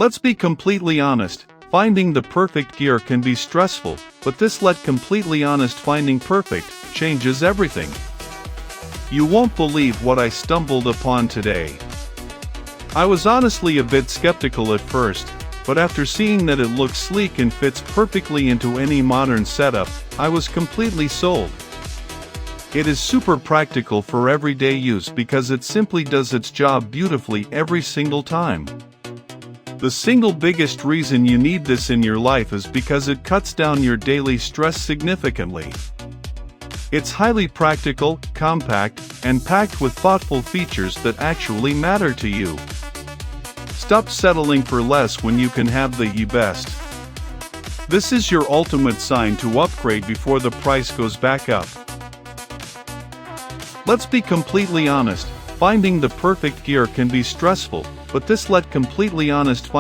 Let's be completely honest, finding the perfect gear can be stressful, but this Let Completely Honest finding perfect changes everything. You won't believe what I stumbled upon today. I was honestly a bit skeptical at first, but after seeing that it looks sleek and fits perfectly into any modern setup, I was completely sold. It is super practical for everyday use because it simply does its job beautifully every single time. The single biggest reason you need this in your life is because it cuts down your daily stress significantly. It's highly practical, compact, and packed with thoughtful features that actually matter to you. Stop settling for less when you can have the best. This is your ultimate sign to upgrade before the price goes back up. Let's be completely honest, finding the perfect gear can be stressful, but this Let Completely Honest